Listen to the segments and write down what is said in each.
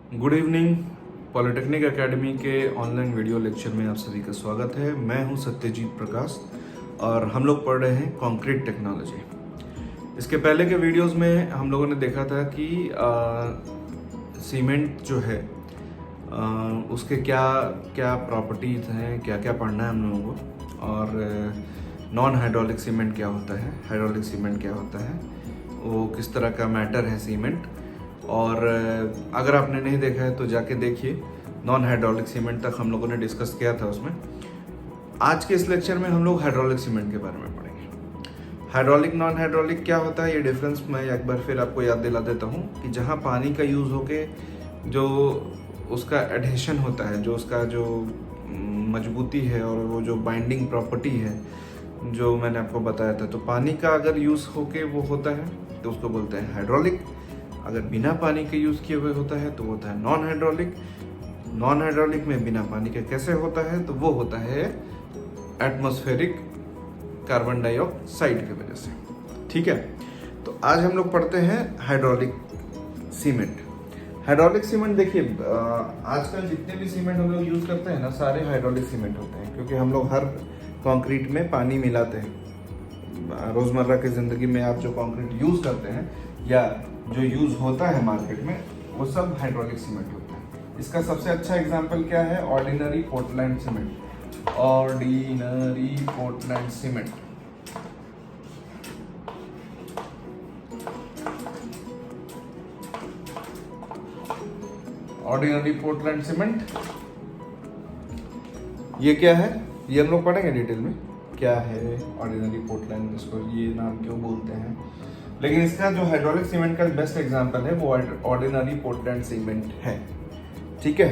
Good evening. Polytechnic academy के online video lecture में आप सभी का स्वागत है। मैं हूं सत्यजीत प्रकाश और हम लोग पढ़ रहे हैं कंक्रीट टेक्नोलॉजी। इसके पहले के वीडियोस में हम लोगों ने देखा था कि सीमेंट जो है उसके क्या क्या प्रॉपर्टीज़ हैं, क्या क्या पढ़ना है हम लोगों को, और नॉन हाइड्रोलिक सीमेंट क्या होता है, हाइड्रोलिक सीमेंट क्या होता है, वो किस तरह का मैटर है सीमेंट। और अगर आपने नहीं देखा है तो जाके देखिए, नॉन हाइड्रोलिक सीमेंट तक हम लोगों ने डिस्कस किया था उसमें। आज के इस लेक्चर में हम लोग हाइड्रोलिक सीमेंट के बारे में पढ़ेंगे। हाइड्रोलिक नॉन हाइड्रोलिक क्या होता है, ये डिफरेंस मैं एक बार फिर आपको याद दिला देता हूँ कि जहाँ पानी का यूज़ होके जो उसका एडहेशन होता है, जो उसका जो मजबूती है और वो जो बाइंडिंग प्रॉपर्टी है जो मैंने आपको बताया था, तो पानी का अगर यूज़ होके वो होता है तो उसको बोलते हैं हाइड्रोलिक। अगर बिना पानी के यूज़ किए हुए होता है तो वो होता है नॉन हाइड्रोलिक। नॉन हाइड्रोलिक में बिना पानी के कैसे होता है, तो वो होता है एटमॉस्फेरिक कार्बन डाइऑक्साइड की वजह से। ठीक है, तो आज हम लोग पढ़ते हैं हाइड्रोलिक सीमेंट। हाइड्रोलिक सीमेंट देखिए, आजकल जितने भी सीमेंट हम लोग यूज़ करते हैं ना, सारे हाइड्रोलिक सीमेंट होते हैं, क्योंकि हम लोग हर कंक्रीट में पानी मिलाते हैं। रोज़मर्रा की ज़िंदगी में आप जो कंक्रीट यूज़ करते हैं या जो यूज़ होता है मार्केट में, वो सब हाइड्रोलिक सीमेंट होता है। इसका सबसे अच्छा एग्जांपल क्या है, ordinary Portland cement. Ordinary Portland cement ordinary Portland cement ये क्या है, ये हम लोग पढ़ेंगे डिटेल में क्या है ऑर्डिनरी पोर्टलैंड, इसको ये नाम क्यों बोलते हैं। लेकिन इसका जो हाइड्रोलिक सीमेंट का बेस्ट एग्जांपल है वो ऑर्डिनरी पोर्टलैंड सीमेंट है। ठीक है,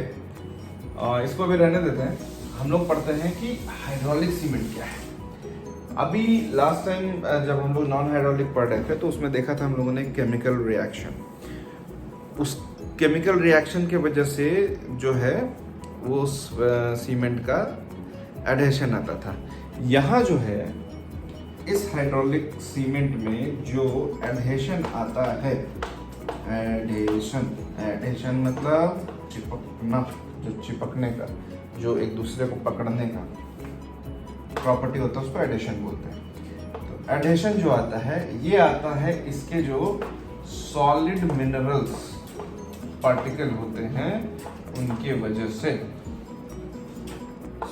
इसको भी रहने देते हैं। हम लोग पढ़ते हैं कि हाइड्रोलिक सीमेंट क्या है। अभी लास्ट टाइम जब हम लोग नॉन हाइड्रोलिक पढ़ रहे थे तो उसमें देखा था हम लोगों ने केमिकल रिएक्शन। उस केमिकल रिएक्शन के वजह से जो है वो सीमेंट का एडहेशन आता था। यहाँ जो है इस हाइड्रोलिक सीमेंट में जो एडहेशन आता है, एडहेशन मतलब चिपकना, जो चिपकने का, जो एक दूसरे को पकड़ने का प्रॉपर्टी होता है, उसको एडहेशन बोलते हैं। तो एडहेशन जो आता है, ये आता है इसके जो सॉलिड मिनरल्स पार्टिकल होते हैं उनके वजह से।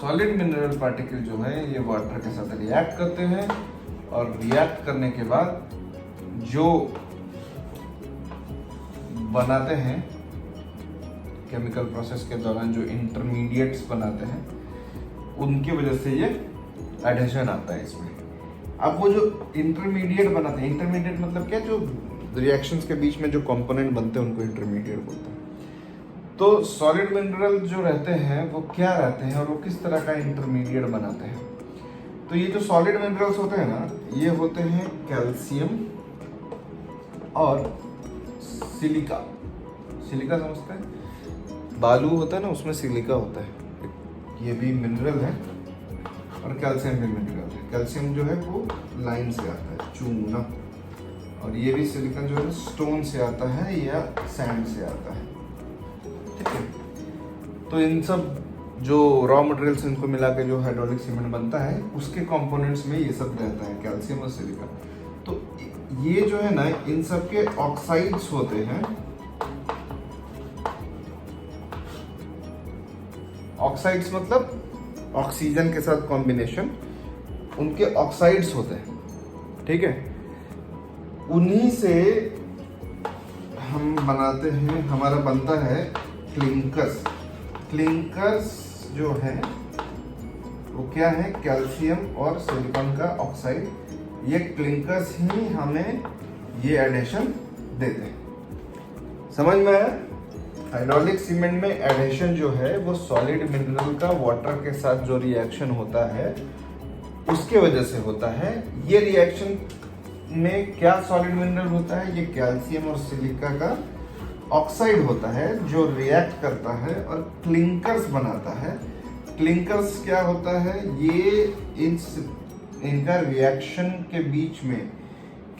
सॉलिड मिनरल पार्टिकल जो है ये वाटर के साथ रिएक्ट करते हैं, और रिएक्ट करने के बाद जो बनाते हैं केमिकल प्रोसेस के दौरान, जो इंटरमीडिएट्स बनाते हैं, उनकी वजह से ये एडहेशन आता है इसमें। अब वो जो इंटरमीडिएट बनाते हैं, इंटरमीडिएट मतलब क्या, जो रिएक्शंस के बीच में जो कंपोनेंट बनते हैं उनको इंटरमीडिएट बोलते हैं। तो सॉलिड मिनरल जो रहते हैं वो क्या रहते हैं और वो किस तरह का इंटरमीडिएट बनाते हैं। तो ये जो सॉलिड मिनरल्स होते हैं ना, ये होते हैं कैल्शियम और सिलिका। सिलिका समझते हैं, बालू होता है ना, उसमें सिलिका होता है। ये भी मिनरल है और कैल्शियम भी मिनरल है। कैल्शियम जो है वो लाइन से आता है, चूना, और ये भी सिलिकॉन जो है स्टोन से आता है या सैंड से आता है। ठीक है, तो इन सब जो रॉ मटेरियल्स इनको मिला के जो हाइड्रोलिक सीमेंट बनता है, उसके कंपोनेंट्स में ये सब रहता है, कैल्शियम और सिलिकॉन। तो ये जो है ना, इन सब के ऑक्साइड्स होते हैं। ऑक्साइड्स मतलब ऑक्सीजन के साथ कॉम्बिनेशन, उनके ऑक्साइड्स होते हैं। ठीक है, उन्हीं से हम बनाते हैं, हमारा बनता है क्लिंकर्स। क्लिंकर्स जो है वो क्या है, कैल्शियम और सिलिकॉन का ऑक्साइड। ये क्लिंकर्स ही हमें ये एडहेशन देते हैं। समझ में आया? हाइड्रोलिक सीमेंट में एडहेशन जो है वो सॉलिड मिनरल का वाटर के साथ जो रिएक्शन होता है उसके वजह से होता है। ये रिएक्शन में क्या सॉलिड मिनरल होता है, ये कैल्शियम और सिलिका का ऑक्साइड होता है जो रिएक्ट करता है और क्लिंकर्स बनाता है। क्लिंकर्स क्या होता है, ये इनका रिएक्शन के बीच में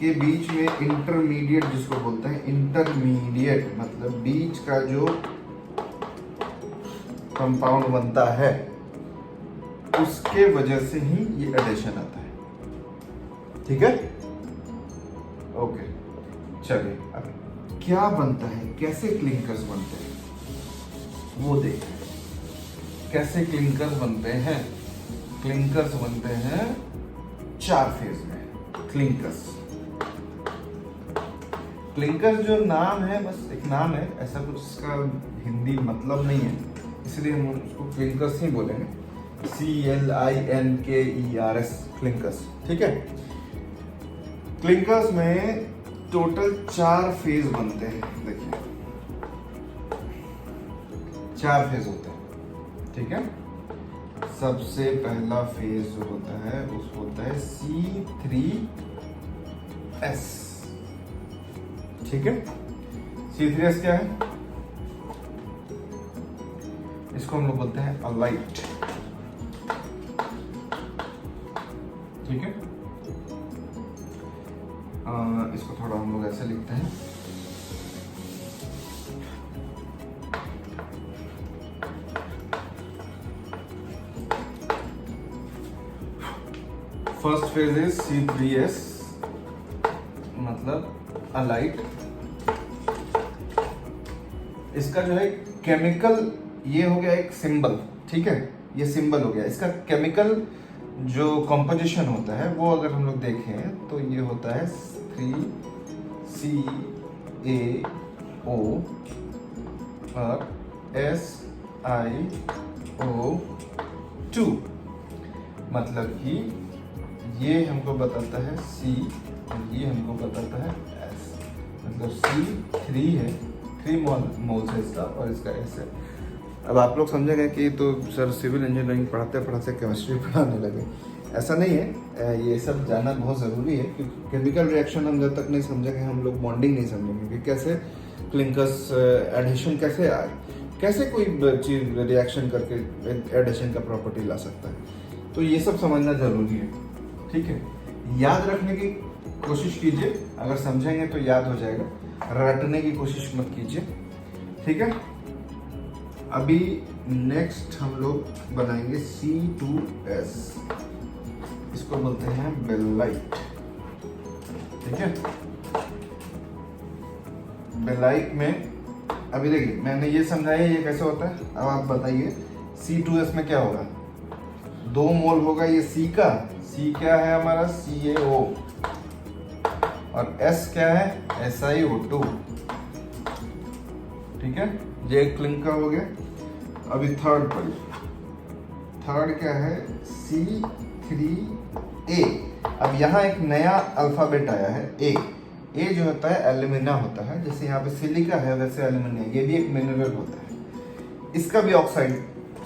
इंटरमीडिएट जिसको बोलते हैं, इंटरमीडिएट मतलब बीच का जो कंपाउंड बनता है, उसके वजह से ही ये एडिशन आता है। ठीक है, ओके। चलिए अब क्या बनता है, कैसे क्लिंकर्स बनते हैं वो देखते हैं। कैसे क्लिंकर्स बनते हैं? क्लिंकर्स बनते हैं 4 फेज में। क्लिंकर्स जो नाम है बस एक नाम है, ऐसा कुछ इसका हिंदी मतलब नहीं है, इसलिए हम उसको क्लिंकर्स ही बोलेंगे। CLINKERS clinkers. ठीक है, क्लिंकर्स में टोटल 4 फेज बनते हैं। देखिए 4 फेज होते हैं। ठीक है, सबसे पहला फेज जो होता है उस होता है C3S। ठीक है, C3S क्या है? इसको हम लोग बोलते हैं अलाइट। ठीक है, इसको थोड़ा हम लोग ऐसे लिखते हैं। फर्स्ट फेज इज C3S, मतलब अलाइट। इसका जो है केमिकल, ये हो गया एक सिंबल। ठीक है, ये सिंबल हो गया। इसका केमिकल जो कंपोजिशन होता है वो अगर हम लोग देखें तो ये होता है 3CaO और SiO2, मतलब कि ये हमको बताता है C और ये हमको बताता है S, मतलब C3 है, 3 मोल्स है इसका और इसका S है। अब आप लोग समझेंगे कि तो सर सिविल इंजीनियरिंग पढ़ाते पढ़ाते केमिस्ट्री पढ़ाने लगे। ऐसा नहीं है, ये सब जानना बहुत ज़रूरी है, क्योंकि केमिकल रिएक्शन हम जब तक नहीं समझेंगे हम लोग बॉन्डिंग नहीं समझेंगे कि कैसे क्लिंकर्स एडिशन कैसे आए, कैसे कोई चीज़ रिएक्शन करके एडिशन का प्रॉपर्टी ला सकता है। तो ये सब समझना ज़रूरी है। ठीक है, याद रखने की कोशिश कीजिए, अगर समझेंगे तो याद हो जाएगा, रटने की कोशिश मत कीजिए। ठीक है, अभी नेक्स्ट हम लोग बनाएंगे C2S, इसको बोलते हैं बेलाइट। ठीक है, बेलाइट में अभी देखिए मैंने ये समझाया ये कैसे होता है। अब आप बताइए C2S में क्या होगा? 2 मोल होगा ये C का, C क्या है हमारा CaO, और S क्या है SiO2। ठीक है, ये क्लिंकर हो गया। अभी थर्ड क्या है C3A। अब यहाँ एक नया अल्फाबेट आया है A जो होता है एल्यूमिना होता है, जैसे यहाँ पे सिलिका है वैसे एल्यूमिनियम, ये भी एक मिनरल होता है। इसका भी ऑक्साइड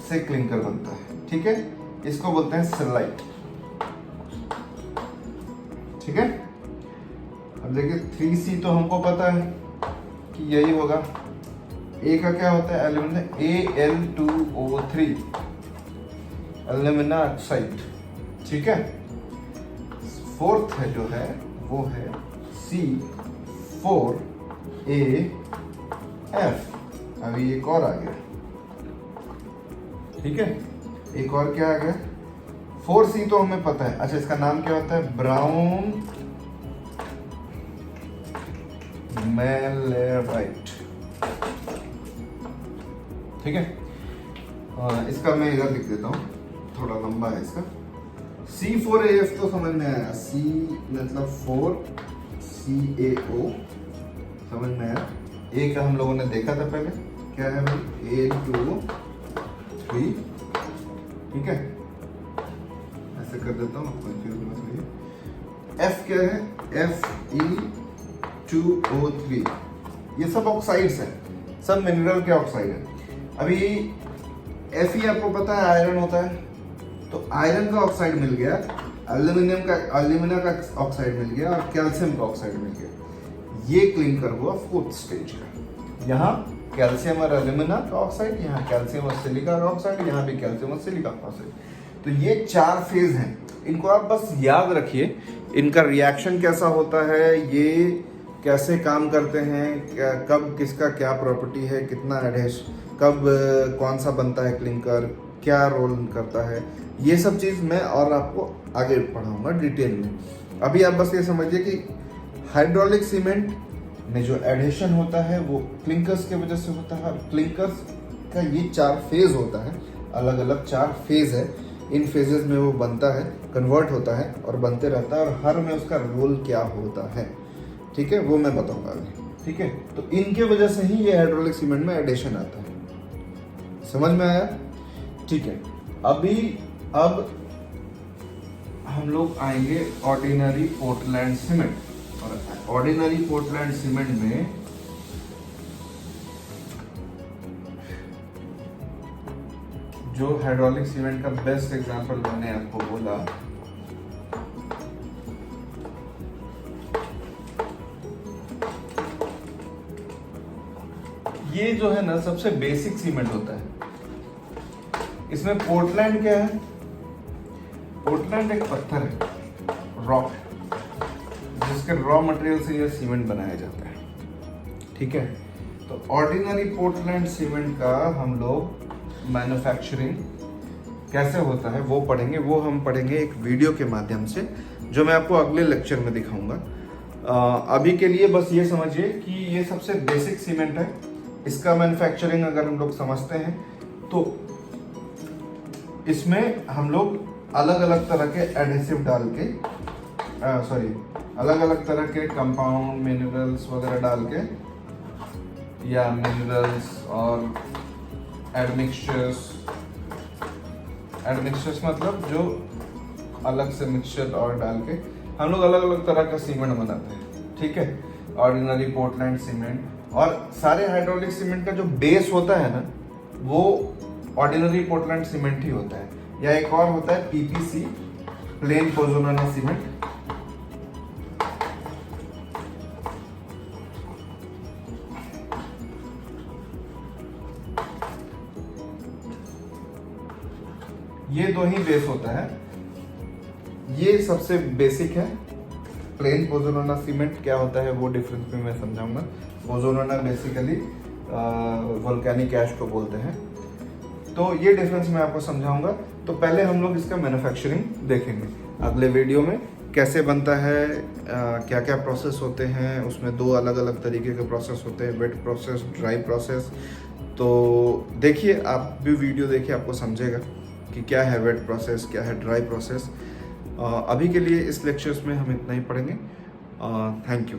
से क्लिंकर बनता है। ठीक है, इसको बोलते हैं सेलाइट। ठीक है, अब देखिए 3C तो हमको पता है कि यही होगा। A का क्या होता है एल्यूमिना, Al2O3 एल्यूमिना ऑक्साइड। ठीक है, फोर्थ है जो है वो है C4AF। अभी एक और आ गया। ठीक है, एक और क्या आ गया? 4C तो हमें पता है। अच्छा, इसका नाम क्या होता है? ब्राउन मैलेराइट। ठीक है, इसका मैं इधर लिख देता हूँ, थोड़ा लंबा है इसका। C4AF तो समझ में आया, C मतलब 4, CaO समझ में आया। A का हम लोगों ने देखा था पहले, क्या है भाई? A2O3। ठीक है, ऐसे कर देता हूँ, कंफ्यूज मत होइए। F क्या है? Fe2O3। ये सब ऑक्साइड्स हैं, सब मिनरल के ऑक्साइड है। अभी Fe आपको पता है आयरन होता है, तो आयरन का ऑक्साइड मिल गया, एल्यूमिना का ऑक्साइड मिल गया और कैल्शियम का ऑक्साइड मिल गया। ये क्लिंकर हुआ 4th स्टेज का। यहाँ कैल्शियम और एल्यूमिना का ऑक्साइड, यहाँ कैल्शियम और सिलिका का ऑक्साइड, यहाँ भी कैल्शियम और सिलिका का ऑक्साइड। तो ये 4 फेज हैं, इनको आप बस याद रखिए। इनका रिएक्शन कैसा होता है, ये कैसे काम करते हैं, कब किसका क्या प्रॉपर्टी है, कितना एडहेश, कब कौन सा बनता है क्लिंकर, क्या रोल करता है, ये सब चीज़ मैं और आपको आगे पढ़ाऊंगा डिटेल में। अभी आप बस ये समझिए कि हाइड्रोलिक सीमेंट में जो एडहेशन होता है वो क्लिंकर्स की वजह से होता है। क्लिंकर्स का ये 4 फेज होता है, अलग अलग 4 फेज है। इन फेजेस में वो बनता है, कन्वर्ट होता है और बनते रहता है, और हर में उसका रोल क्या होता है, ठीक है, वो मैं बताऊंगा अभी। ठीक है, तो इनके वजह से ही ये हाइड्रोलिक सीमेंट में एडिशन आता है। समझ में आया? ठीक है, अब हम लोग आएंगे ऑर्डिनरी पोर्टलैंड सीमेंट। और ऑर्डिनरी पोर्टलैंड सीमेंट में जो हाइड्रोलिक सीमेंट का बेस्ट एग्जांपल मैंने आपको बोला, ये जो है ना सबसे बेसिक सीमेंट होता है। इसमें पोर्टलैंड क्या है? पोर्टलैंड एक पत्थर है, रॉक, जिसके रॉ मटेरियल से ये सीमेंट बनाया जाता है। ठीक है, तो ऑर्डिनरी पोर्टलैंड सीमेंट का हम लोग मैन्युफैक्चरिंग कैसे होता है वो पढ़ेंगे। वो हम पढ़ेंगे एक वीडियो के माध्यम से, जो मैं आपको अगले लेक्चर में दिखाऊंगा। अभी के लिए बस ये समझिए कि ये सबसे बेसिक सीमेंट है। इसका मैन्युफैक्चरिंग अगर हम लोग समझते हैं तो इसमें हम लोग अलग अलग तरह के एडहेसिव डाल के अलग अलग तरह के कंपाउंड मिनरल्स वगैरह डाल के, या मिनरल्स और एडमिक्सचर्स मतलब जो अलग से मिक्सचर और डाल के हम लोग अलग अलग तरह का सीमेंट बनाते हैं। ठीक है, ऑर्डिनरी पोर्टलैंड सीमेंट। और सारे हाइड्रोलिक सीमेंट का जो बेस होता है ना, वो ऑर्डिनरी पोर्टलैंड सीमेंट ही होता है। या एक और होता है पीपीसी, प्लेन पोज़ोलाना सीमेंट। ये 2 ही बेस होता है। ये सबसे बेसिक है। प्लेन पोज़ोलाना सीमेंट क्या होता है वो डिफरेंस भी मैं समझाऊंगा। पोज़ोलाना बेसिकली वोल्केनिक ऐश को बोलते हैं, तो ये डिफरेंस मैं आपको समझाऊंगा। तो पहले हम लोग इसका मैन्युफैक्चरिंग देखेंगे अगले वीडियो में, कैसे बनता है, क्या क्या प्रोसेस होते हैं। उसमें 2 अलग अलग तरीके के प्रोसेस होते हैं, वेट प्रोसेस, ड्राई प्रोसेस। तो देखिए, आप भी वीडियो देखिए, आपको समझेगा कि क्या है वेट प्रोसेस, क्या है ड्राई प्रोसेस। अभी के लिए इस लेक्चर्स में हम इतना ही पढ़ेंगे। Thank you.